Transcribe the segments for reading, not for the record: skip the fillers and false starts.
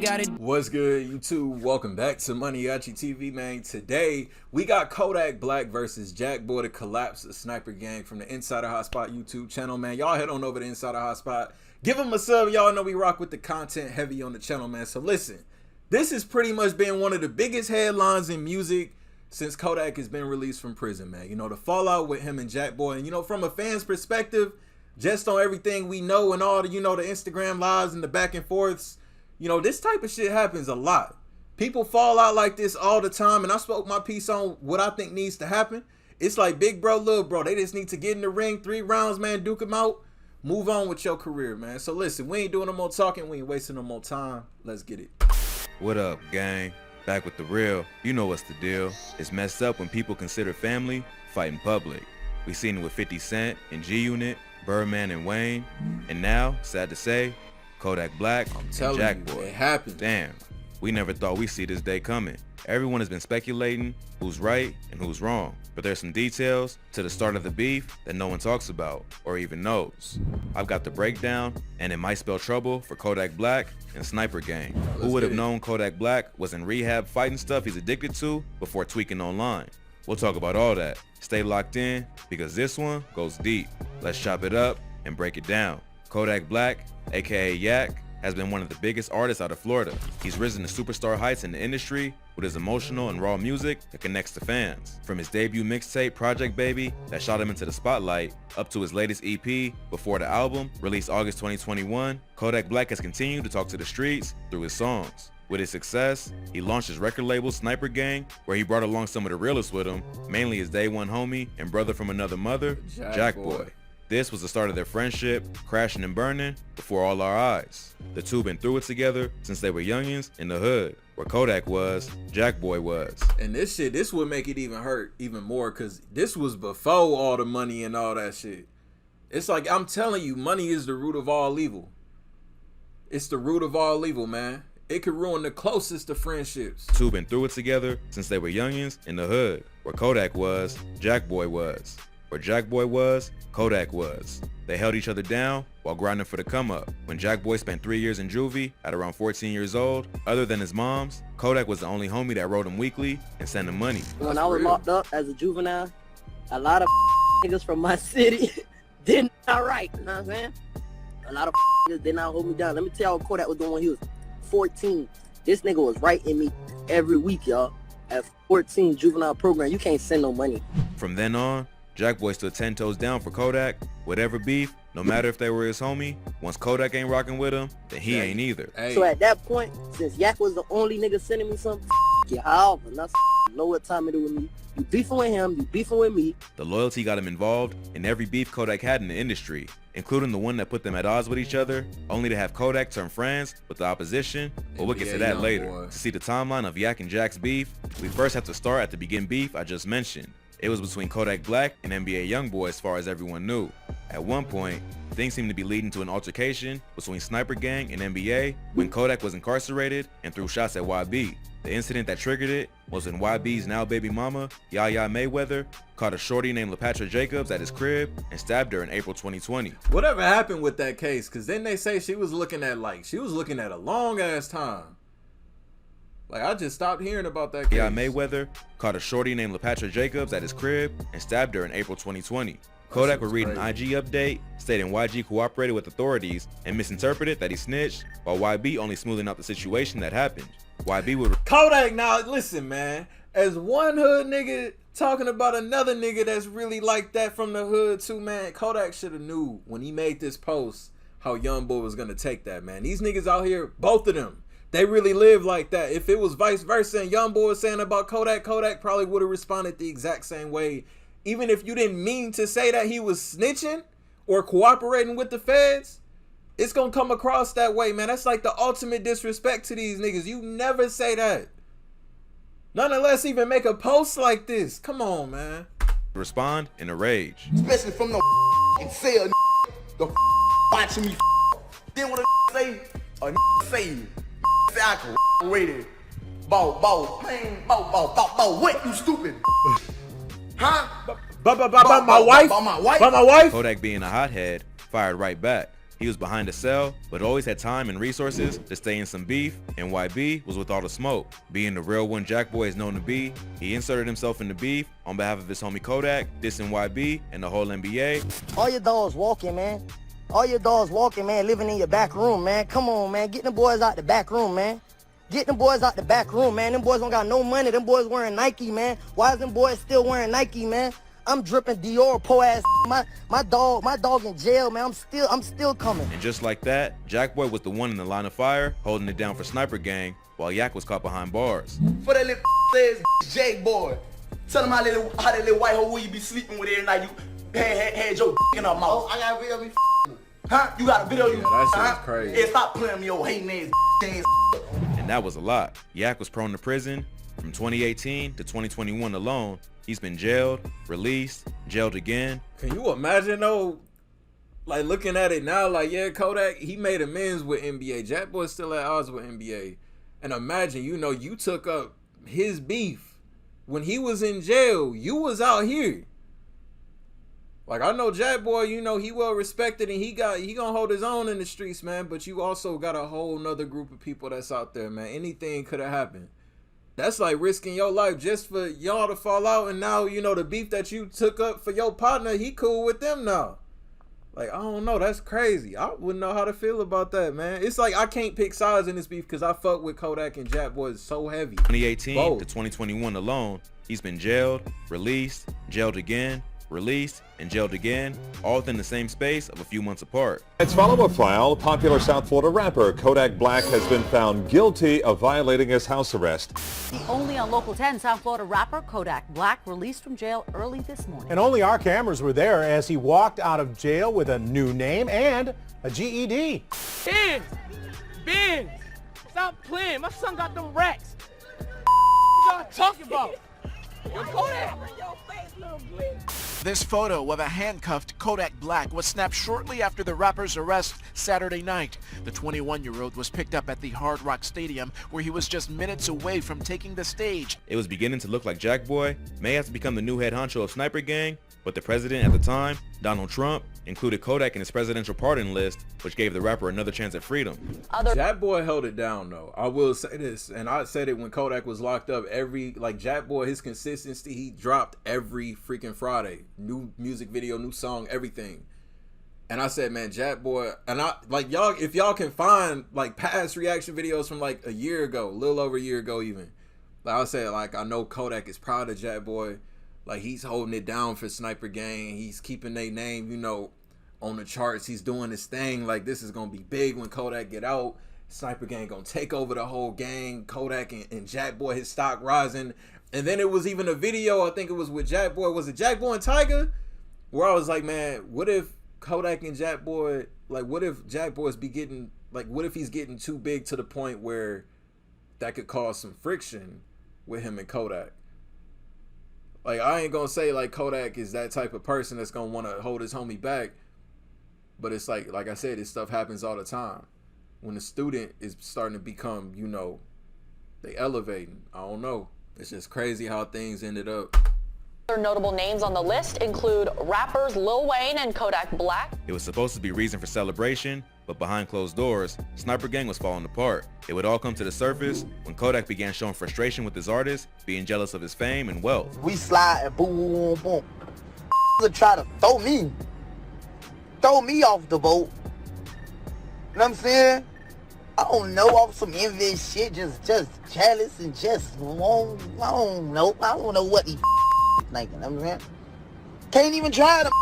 got it. What's good, YouTube? Welcome back to MANIACITV, man. Today, we got Kodak Black versus Jackboy to collapse the sniper gang from the Insider Hotspot YouTube channel, man. Y'all head on over to Insider Hotspot. Give them a sub. Y'all know we rock with the content heavy on the channel, man. So listen, this has pretty much been one of the biggest headlines in music since Kodak has been released from prison, man. You know, the fallout with him and Jackboy. And, you know, from a fan's perspective, just on everything we know and all the, you know, the Instagram lives and the back and forths, you know, this type of shit happens a lot. People fall out like this all the time, and I spoke my piece on what I think needs to happen. It's like big bro, little bro. They just need to get in the ring, 3 rounds, man, duke them out, move on with your career, man. So listen, we ain't doing no more talking. We ain't wasting no more time. Let's get it. What up, gang? Back with the real. You know what's the deal. It's messed up when people consider family fight in public. We seen it with 50 Cent and G-Unit, Birdman and Wayne, and now, sad to say, Kodak Black and Jackboy. It happened. Damn, we never thought we'd see this day coming. Everyone has been speculating who's right and who's wrong, but there's some details to the start of the beef that no one talks about or even knows. I've got the breakdown, and it might spell trouble for Kodak Black and Sniper Gang. Who would have known Kodak Black was in rehab fighting stuff he's addicted to before tweaking online? We'll talk about all that. Stay locked in, because this one goes deep. Let's chop it up and break it down. Kodak Black, aka Yak, has been one of the biggest artists out of Florida. He's risen to superstar heights in the industry with his emotional and raw music that connects to fans. From his debut mixtape, Project Baby, that shot him into the spotlight, up to his latest EP, Before the Album, released August 2021, Kodak Black has continued to talk to the streets through his songs. With his success, he launched his record label, Sniper Gang, where he brought along some of the realest with him, mainly his day one homie and brother from another mother, Jackboy. This was the start of their friendship, crashing and burning before all our eyes. The two been through it together since they were youngins in the hood. Where Kodak was, Jackboy was. And this would make it even hurt even more, because this was before all the money and all that shit. It's like, I'm telling you, money is the root of all evil. It's the root of all evil, man. It could ruin the closest of friendships. Two been through it together since they were youngins in the hood. Where Kodak was, Jackboy was. Where Jackboy was, Kodak was. They held each other down while grinding for the come up. When Jackboy spent 3 years in juvie at around 14 years old, other than his mom's, Kodak was the only homie that wrote him weekly and sent him money. When I was locked up as a juvenile, a lot of niggas from my city did not write, you know what I'm saying? A lot of niggas did not hold me down. Let me tell you what Kodak was doing when he was 14. This nigga was writing me every week, y'all. At 14, juvenile program, you can't send no money. From then on, Jackboy stood 10 toes down for Kodak. Whatever beef, no matter if they were his homie, once Kodak ain't rocking with him, then he ain't either. Hey. So at that point, since Yak was the only nigga sending me something, you however, not know what time it is with me. You beefing with him, you beefing with me. The loyalty got him involved in every beef Kodak had in the industry, including the one that put them at odds with each other, only to have Kodak turn friends with the opposition. But we'll get to that later. To see the timeline of Yak and Jack's beef, we first have to start at the begin beef I just mentioned. It was between Kodak Black and NBA YoungBoy as far as everyone knew. At one point, things seemed to be leading to an altercation between Sniper Gang and NBA when Kodak was incarcerated and threw shots at YB. The incident that triggered it was when YB's now baby mama, Yaya Mayweather, caught a shorty named LaPatra Jacobs at his crib and stabbed her in April 2020. Whatever happened with that case? Because then they say she was looking at a long ass time. Like, I just stopped hearing about that case. Yaya Mayweather caught a shorty named LaPatra Jacobs at his crib and stabbed her in April 2020. Kodak would read an IG update stating YG cooperated with authorities and misinterpreted that he snitched, while YB only smoothing out the situation that happened. YB would Kodak, now listen, man, as one hood nigga talking about another nigga that's really like that from the hood too, man, Kodak should have knew when he made this post how YoungBoy was gonna take that, man. These niggas out here, both of them, they really live like that. If it was vice versa and YoungBoy was saying about Kodak, Kodak probably would have responded the exact same way. Even if you didn't mean to say that he was snitching or cooperating with the feds, it's gonna come across that way, man. That's like the ultimate disrespect to these niggas. You never say that. Nonetheless, even make a post like this. Come on, man. respond in a rage. Especially from the cell, the watching me. Then what a say, say I cooperated. Bow, man, bow, what, you stupid? Huh? By my wife? By my wife? By my wife? Kodak, being a hothead, fired right back. He was behind a cell, but always had time and resources to stay in some beef, and YB was with all the smoke. Being the real one Jackboy is known to be, he inserted himself in the beef on behalf of his homie Kodak, dissing YB and the whole NBA. All your dogs walking, man. All your dogs walking, man, living in your back room, man. Come on, man. Get them boys out the back room, man. Get them boys out the back room, man. Them boys don't got no money. Them boys wearing Nike, man. Why is them boys still wearing Nike, man? I'm dripping Dior, po-ass. My dog in jail, man. I'm still coming. And just like that, Jackboy was the one in the line of fire, holding it down for Sniper Gang, while Yak was caught behind bars. For that little says Jackboy. Tell him how that little white hoe you be sleeping with every night. You had your in her mouth. I got a video of me. Huh? You got a video of you? Yeah, that shit is crazy. Yeah, stop playing me, your hating ass. And that was a lot. Yak was prone to prison. From 2018 to 2021 alone, he's been jailed, released, jailed again. Can you imagine though? Like looking at it now, like yeah, Kodak, he made amends with NBA. Jackboy's still at odds with NBA. And imagine, you took up his beef when he was in jail. You was out here. Like I know Jackboy, he well respected and he gonna hold his own in the streets, man. But you also got a whole nother group of people that's out there, man. Anything could have happened. That's like risking your life just for y'all to fall out. And now, the beef that you took up for your partner, he cool with them now. Like, I don't know. That's crazy. I wouldn't know how to feel about that, man. It's like I can't pick sides in this beef because I fuck with Kodak and Jackboy so heavy. 2018 Both. to 2021 alone, he's been jailed, released, jailed again, released, and jailed again, all within the same space of a few months apart. Its follow-up trial, popular South Florida rapper Kodak Black has been found guilty of violating his house arrest. Only on Local 10, South Florida rapper Kodak Black released from jail early this morning. And only our cameras were there as he walked out of jail with a new name and a GED. Ben, stop playing. My son got them racks. What y'all talking about? Yo, Kodak. This photo of a handcuffed Kodak Black was snapped shortly after the rapper's arrest Saturday night. The 21-year-old was picked up at the Hard Rock Stadium, where he was just minutes away from taking the stage. It was beginning to look like Jackboy may have to become the new head honcho of Sniper Gang, but the president at the time, Donald Trump, included Kodak in his presidential pardon list, which gave the rapper another chance at freedom. Jackboy held it down though. I will say this, and I said it when Kodak was locked up. Jackboy, his consistency, he dropped every freaking Friday. New music video, new song, everything. And I said, man, Jackboy, and y'all, if y'all can find past reaction videos from a year ago, a little over a year ago even. I said, I know Kodak is proud of Jackboy. He's holding it down for Sniper Gang. He's keeping their name, on the charts. He's doing his thing. This is going to be big when Kodak get out. Sniper Gang going to take over the whole gang. Kodak and Jackboy, his stock rising. And then it was even a video, I think it was with Jackboy. Was it Jackboy and Tiger? Where I was like, man, what if Kodak and Jackboy, what if Jackboy's be getting, what if he's getting too big to the point where that could cause some friction with him and Kodak? I ain't gonna say Kodak is that type of person that's gonna want to hold his homie back, but it's like I said, this stuff happens all the time. When the student is starting to become, they elevating. I don't know. It's just crazy how things ended up. Other notable names on the list include rappers Lil Wayne and Kodak Black. It was supposed to be reason for celebration, but behind closed doors, Sniper Gang was falling apart. It would all come to the surface when Kodak began showing frustration with his artists, being jealous of his fame and wealth. We slide and boom, boom, boom, boom. Try to throw me off the boat. You know what I'm saying? I don't know, off some envious shit, just jealous and just, I don't know what he thinking, you know what I'm saying? Can't even try to, you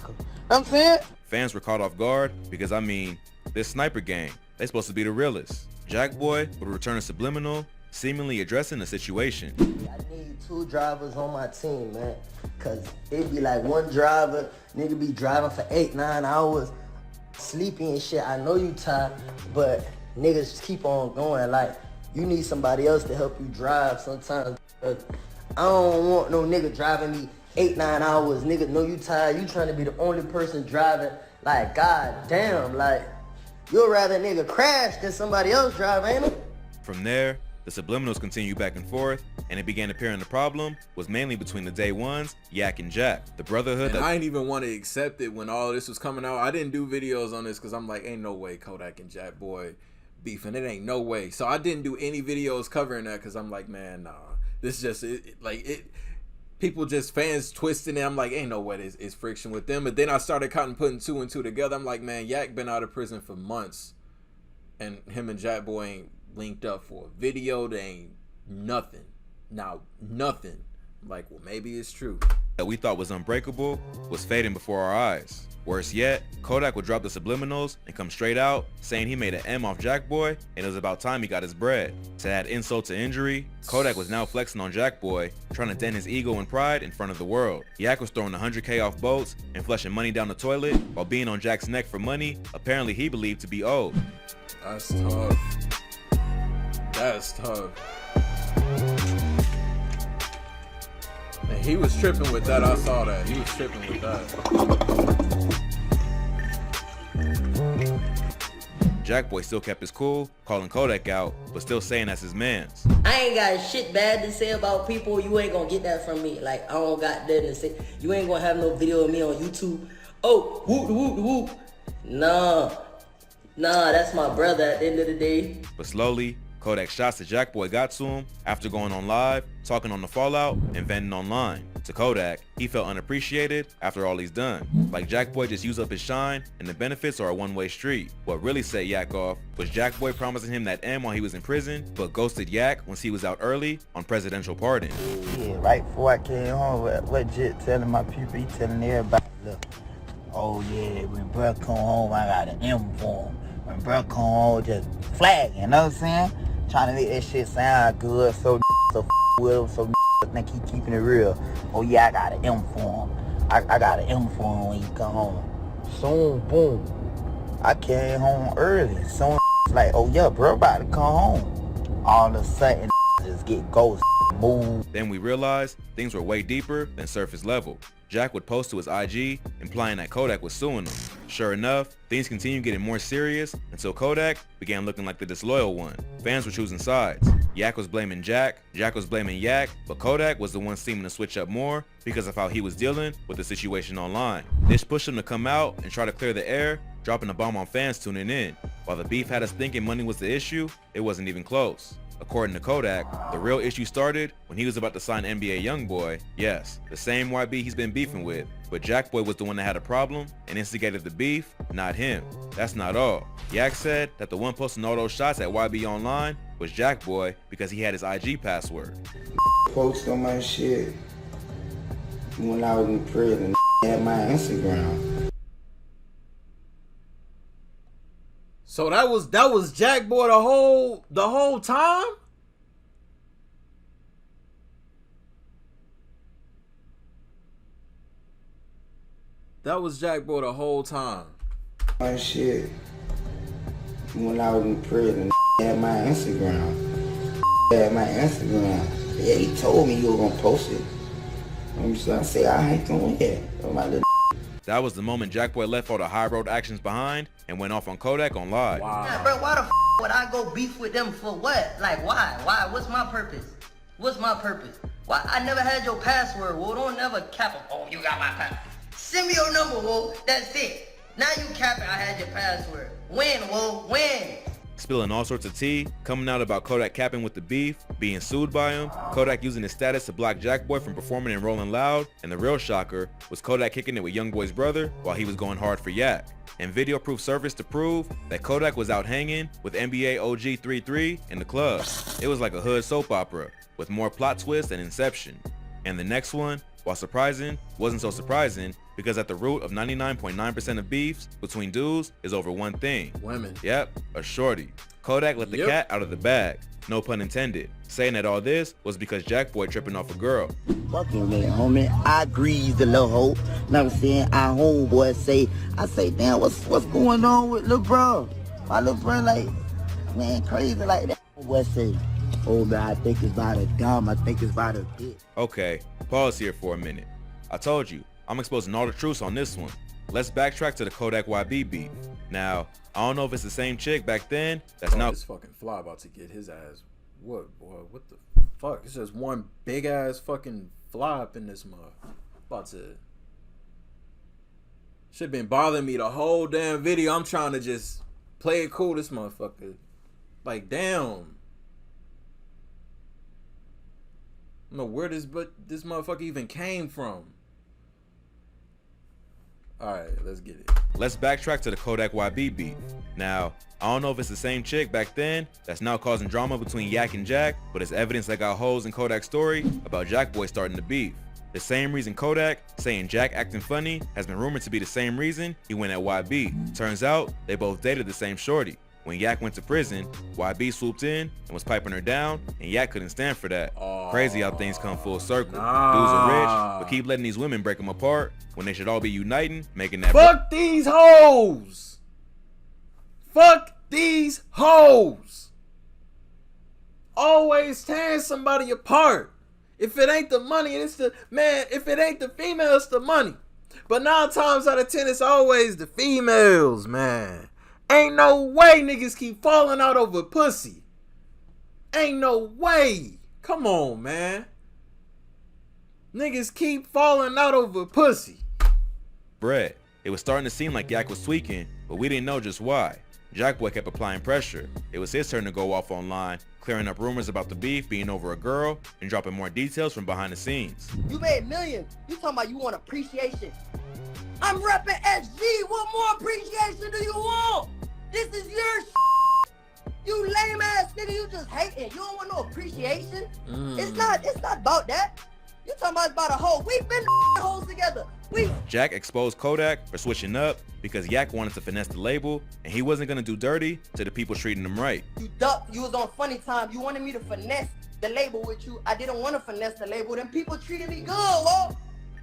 know what I'm saying? Fans were caught off guard because, this Sniper Gang, they supposed to be the realest. Jackboy would return a subliminal, seemingly addressing the situation. I need 2 drivers on my team, man, cause it be one driver, nigga be driving for 8-9 hours, sleepy and shit. I know you tired, but niggas just keep on going. You need somebody else to help you drive sometimes. I don't want no nigga driving me 8-9 hours. Nigga know you tired, you trying to be the only person driving. God damn, you'd rather nigga crash than somebody else drive, ain't it? From there, the subliminals continued back and forth, and it began appearing the problem was mainly between the day ones, Yak and Jack. The brotherhood and I didn't even want to accept it when all this was coming out. I didn't do videos on this because I'm like, ain't no way Kodak and Jackboy beefing. It ain't no way. So I didn't do any videos covering that because I'm like, man, nah. This just, people just, fans twisting it. I'm like, ain't no way it's friction with them. But then I started kind of putting two and two together. I'm like, man, Yak been out of prison for months. And him and Jackboy ain't linked up for a video. They ain't nothing. Now, nothing. I'm like, well, maybe it's true. That we thought was unbreakable was fading before our eyes. Worse yet, Kodak would drop the subliminals and come straight out saying he made an M off Jackboy and it was about time he got his bread. To add insult to injury, Kodak was now flexing on Jackboy, trying to dent his ego and pride in front of the world. Yak was throwing 100K off boats and flushing money down the toilet while being on Jack's neck for money apparently he believed to be owed. That's tough. That's tough. And he was tripping with that. I saw that. He was tripping with that. Jackboy still kept his cool, calling Kodak out, but still saying that's his mans. I ain't got shit bad to say about people. You ain't gonna get that from me. Like, I don't got that to say. You ain't gonna have no video of me on YouTube. Oh, whoop, whoop, whoop. Nah, that's my brother at the end of the day. But slowly, Kodak's shots to Jackboy got to him after going on live, talking on the fallout, and venting online. To Kodak, he felt unappreciated after all he's done. Like Jackboy just used up his shine, and the benefits are a one-way street. What really set Yak off was Jackboy promising him that M while he was in prison, but ghosted Yak once he was out early on presidential pardon. Yeah, right before I came home, legit telling my people, he telling everybody, look, oh yeah, when bro come home, I got an M for him. When bro come home, just flagging, you know what I'm saying? Trying to make that shit sound good, so with him, so think he keeping it real. Oh yeah, I got an M for him. I got an M for him when he come home. Soon, boom, I came home early. Soon, like, oh yeah, bro about to come home. All of a sudden, just get ghost, move. Then we realized things were way deeper than surface level. Jack would post to his IG, implying that Kodak was suing him. Sure enough, things continued getting more serious until Kodak began looking like the disloyal one. Fans were choosing sides. Yak was blaming Jack, Jack was blaming Yak, but Kodak was the one seeming to switch up more because of how he was dealing with the situation online. This pushed him to come out and try to clear the air, dropping a bomb on fans tuning in. While the beef had us thinking money was the issue, it wasn't even close. According to Kodak, the real issue started when he was about to sign NBA YoungBoy. Yes, the same YB he's been beefing with, but Jackboy was the one that had a problem and instigated the beef, not him. That's not all. Yak said that the one posting all those shots at YB online was Jackboy because he had his IG password. Post on my shit when I was in prison at my Instagram. So that was Jackboy the whole time? That was Jackboy the whole time. My shit when I was in prison at my Instagram. At my Instagram. Yeah, he told me you were gonna post it. So I say I ain't doing it. That was the moment Jackboy left all the high road actions behind and went off on Kodak on live. Wow. Nah, bro, why the would I go beef with them for what? Like, why? What's my purpose? What's my purpose? Why? I never had your password, Whoa. Don't never cap it. Oh, you got my password. Send me your number, Whoa. That's it. Now you capping I had your password. When, Whoa? When? Spilling all sorts of tea, coming out about Kodak capping with the beef, being sued by him, Kodak using his status to block Jackboy from performing in Rolling Loud, and the real shocker was Kodak kicking it with YoungBoy's brother while he was going hard for Yak. And video proof surfaced to prove that Kodak was out hanging with NBA OG 33 in the club. It was like a hood soap opera, with more plot twists than Inception. And the next one, while surprising, wasn't so surprising because at the root of 99.9% of beefs between dudes is over one thing. Women. Yep, a shorty. Kodak let the cat out of the bag, no pun intended, saying that all this was because Jackboy tripping off a girl. Fucking man, homie. I grease the little hoe. Know what I'm saying? Our homeboy I say, damn, what's going on with little bro? My little bro like, man, crazy like that. Homeboy say, oh man, I think it's about a dumb, I think it's about a bitch. Okay, pause here for a minute. I told you, I'm exposing all the truths on this one. Let's backtrack to the Kodak YB beef. Now, I don't know if it's the same chick back then that's now this fucking fly about to get his ass What, boy? What the fuck? It's just one big ass fucking fly up in this mug. About to. Shit been bothering me the whole damn video. I'm trying to just play it cool. This motherfucker. Like, damn. I don't know where this motherfucker even came from. Alright, let's get it. Let's backtrack to the Kodak YB beef. Now, I don't know if it's the same chick back then that's now causing drama between Yak and Jack, but it's evidence that got holes in Kodak's story about Jackboy starting the beef. The same reason Kodak saying Jack acting funny has been rumored to be the same reason he went at YB. Turns out they both dated the same shorty. When Yak went to prison, YB swooped in and was piping her down, and Yak couldn't stand for that. Crazy how things come full circle. Dudes are rich, but keep letting these women break them apart when they should all be uniting, making that. Fuck these hoes! Fuck these hoes! Always tearing somebody apart. If it ain't the money, it's the man. If it ain't the female, it's the money. But 9 times out of 10, it's always the females, man. Ain't no way niggas keep falling out over pussy. Ain't no way. Come on, man. Niggas keep falling out over pussy. Bread. It was starting to seem like Yak was tweaking, but we didn't know just why. Jackboy kept applying pressure. It was his turn to go off online, clearing up rumors about the beef being over a girl and dropping more details from behind the scenes. You made millions. You talking about you want appreciation. I'm repping SG. What more appreciation do you want? This is your you lame ass nigga. You just hating. You don't want no appreciation. It's not about that. You talking about a hoe. We've been hoes together. Jack exposed Kodak for switching up because Yak wanted to finesse the label, and he wasn't gonna do dirty to the people treating him right. You ducked. You was on Funny Time. You wanted me to finesse the label with you. I didn't want to finesse the label. Them people treated me good, whoa.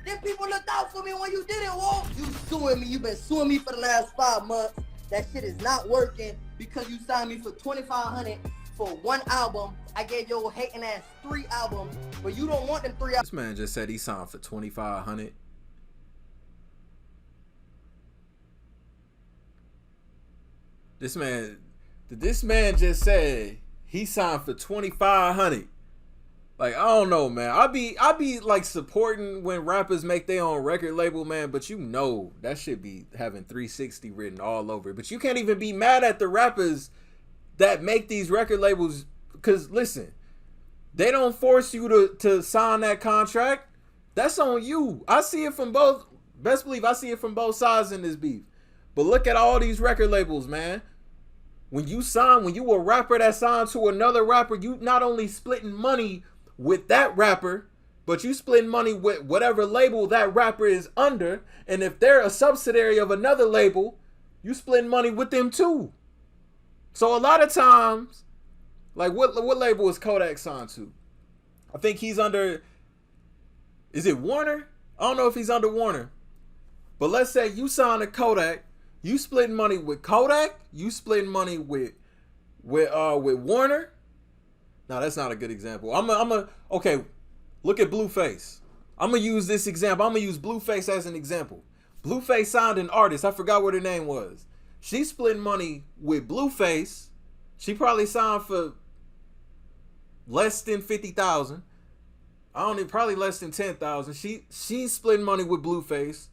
Them people looked out for me when you did it, whoa. You suing me. You been suing me for the last 5 months. That shit is not working because you signed me for $2,500 for 1 album. I gave your hating ass 3 albums, but you don't want them 3 albums. This man just said he signed for $2,500. This man just said he signed for $2,500. Like, I don't know, man. I be like supporting when rappers make their own record label, man, but you know that should be having 360 written all over it. But you can't even be mad at the rappers that make these record labels, because listen, they don't force you to sign that contract. That's on you. I see it from both. Best believe I see it from both sides in this beef. But look at all these record labels, man. When you a rapper that signed to another rapper, you not only splitting money with that rapper, but you splitting money with whatever label that rapper is under. And if they're a subsidiary of another label, you splitting money with them too. So a lot of times, like what label is Kodak signed to? I think he's under, is it Warner? I don't know if he's under Warner. But let's say you sign to Kodak, you splitting money with Kodak, you splitting money with Warner. No, that's not a good example. Okay, look at Blueface. I'm gonna use this example. I'm gonna use Blueface as an example. Blueface signed an artist. I forgot what her name was. She's splitting money with Blueface. She probably signed for less than 50,000. Probably less than 10,000. She's splitting money with Blueface.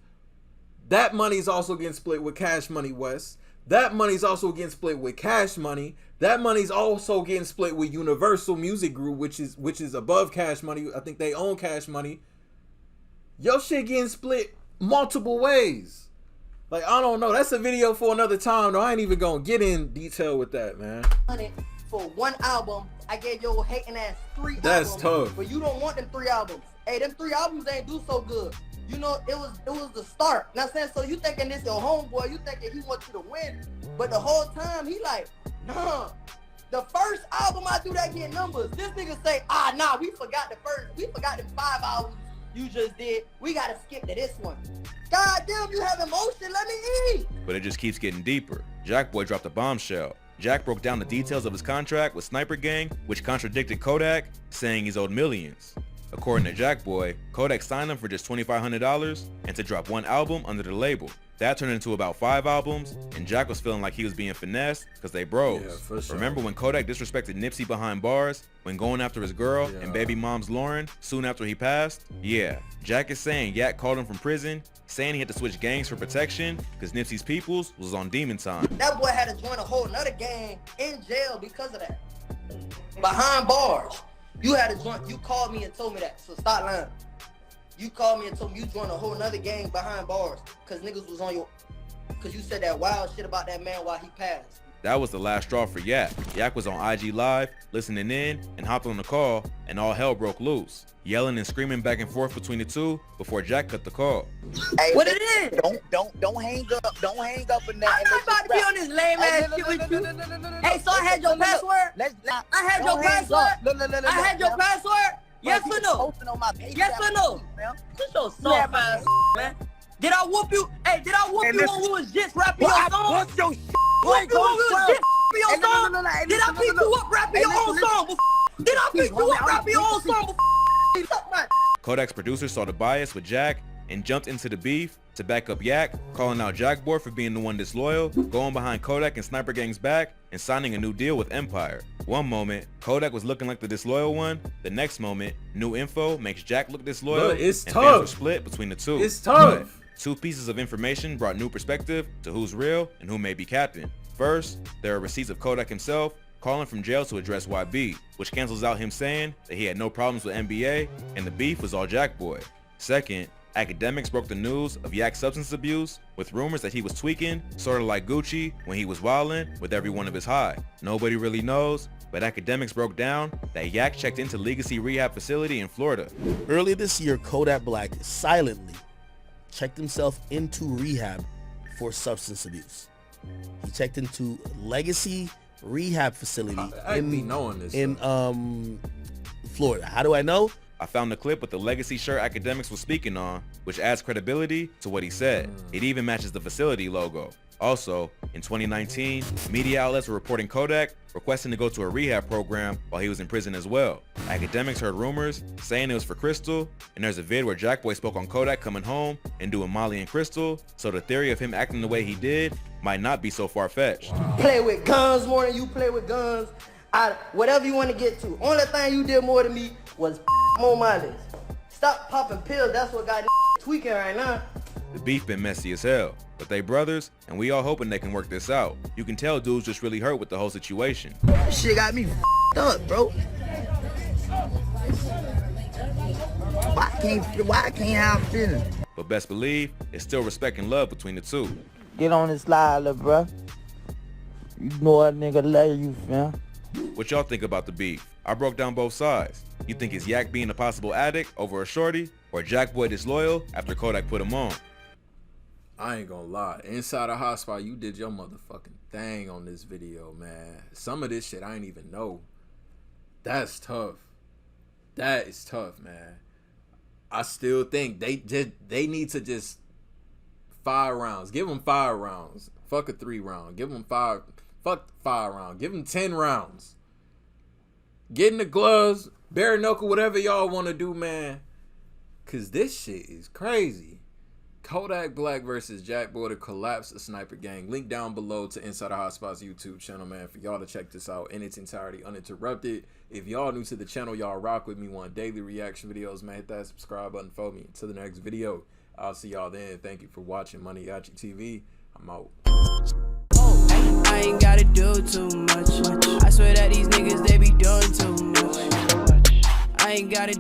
That money is also getting split with Cash Money West. That money's also getting split with Cash Money. That money's also getting split with Universal Music Group, which is above Cash Money. I think they own Cash Money. Your shit getting split multiple ways. Like, I don't know. That's a video for another time, though. I ain't even gonna get in detail with that, man. For 1 album, I gave your hating ass 3 albums. That's tough. But you don't want them 3 albums. Hey, them 3 albums ain't do so good. You know, it was the start. You know what I'm saying? So you thinking this your homeboy, you thinking he wants you to win. But the whole time, he like, nah. The first album I do that get numbers. This nigga say, nah, we forgot the 5 albums you just did. We gotta skip to this one. God damn, you have emotion, let me eat. But it just keeps getting deeper. Jackboy dropped a bombshell. Jack broke down the details of his contract with Sniper Gang, which contradicted Kodak, saying he's owed millions. According to Jackboy, Kodak signed him for just $2,500 and to drop one album under the label. That turned into about 5 albums, and Jack was feeling like he was being finessed because they bros. Yeah, for sure. Remember when Kodak disrespected Nipsey behind bars when going after his girl and baby mom's Lauren soon after he passed? Yeah, Jack is saying Yak called him from prison, saying he had to switch gangs for protection because Nipsey's peoples was on demon time. That boy had to join a whole nother gang in jail because of that. Behind bars. You had to join, you called me and told me that, so stop lying. You called me and told me you joined a whole nother gang behind bars because niggas was on your, because you said that wild shit about that man while he passed. That was the last straw for Yak. Yak was on IG Live, listening in, and hopped on the call, and all hell broke loose. Yelling and screaming back and forth between the two before Jack cut the call. Hey, what it is? Don't hang up. Don't hang up in that. I'm not about to be on this lame ass shit with you. Hey, so I had your password? I had your password? I had your password? Yes or no? Yes or no? Shut your soft ass, man. Did I whoop you? Hey, did I whoop you when we was just rapping your song? Whoop you when we was just rapping your song? Did I beat you up rapping your own song? Did I beat you up rapping your own song? Kodak's producer saw the bias with Jack and jumped into the beef to back up Yak, calling out Jackboy for being the one disloyal, going behind Kodak and Sniper Gang's back, and signing a new deal with Empire. One moment, Kodak was looking like the disloyal one. The next moment, new info makes Jack look disloyal. Look, it's and tough. fans were split between the two. It's tough. But 2 pieces of information brought new perspective to who's real and who may be capping. First, there are receipts of Kodak himself calling from jail to address YB, which cancels out him saying that he had no problems with NBA and the beef was all Jackboy. Second, academics broke the news of Yak's substance abuse with rumors that he was tweaking, sort of like Gucci when he was wildin' with every one of his high. Nobody really knows, but academics broke down that Yak checked into Legacy Rehab Facility in Florida. Early this year, Kodak Black silently checked himself into rehab for substance abuse. He checked into Legacy Rehab Facility in Florida. How do I know? I found the clip with the Legacy shirt academics was speaking on, which adds credibility to what he said. It even matches the facility logo. Also, in 2019, media outlets were reporting Kodak requesting to go to a rehab program while he was in prison as well. Academics heard rumors saying it was for Crystal, and there's a vid where Jackboy spoke on Kodak coming home and doing Molly and Crystal, so the theory of him acting the way he did might not be so far-fetched. Play with guns more than you play with guns. Whatever you want to get to. Only thing you did more than me was on my list. Stop popping pills, that's what got tweaking right now. The beef been messy as hell, but they brothers, and we all hoping they can work this out. You can tell dudes just really hurt with the whole situation. This shit got me up, bro. Why can't I have feelings? But best believe, it's still respect and love between the two. Get on this slide, little bro. You know a nigga love you, fam. What y'all think about the beef? I broke down both sides. You think it's Yak being a possible addict over a shorty, or Jackboy disloyal after Kodak put him on? I ain't gonna lie. Inside a hotspot, you did your motherfucking thing on this video, man. Some of this shit I ain't even know. That's tough. That is tough, man. I still think they need to just 5 rounds. Give them 5 rounds. Fuck a 3 round. Give them 5. Fuck 5 rounds. Give them 10 rounds. Get in the gloves, bare knuckle, whatever y'all want to do, man. Cause this shit is crazy. Kodak Black versus Jackboy to collapse a sniper gang. Link down below to Inside the Hotspot's YouTube channel, man, for y'all to check this out in its entirety uninterrupted. If y'all new to the channel, y'all rock with me, want daily reaction videos, man, hit that subscribe button for me. Until the next video, I'll see y'all then. Thank you for watching MANIACITV. I'm out. I ain't gotta do too much. I swear that these niggas, they be doing too much. I ain't gotta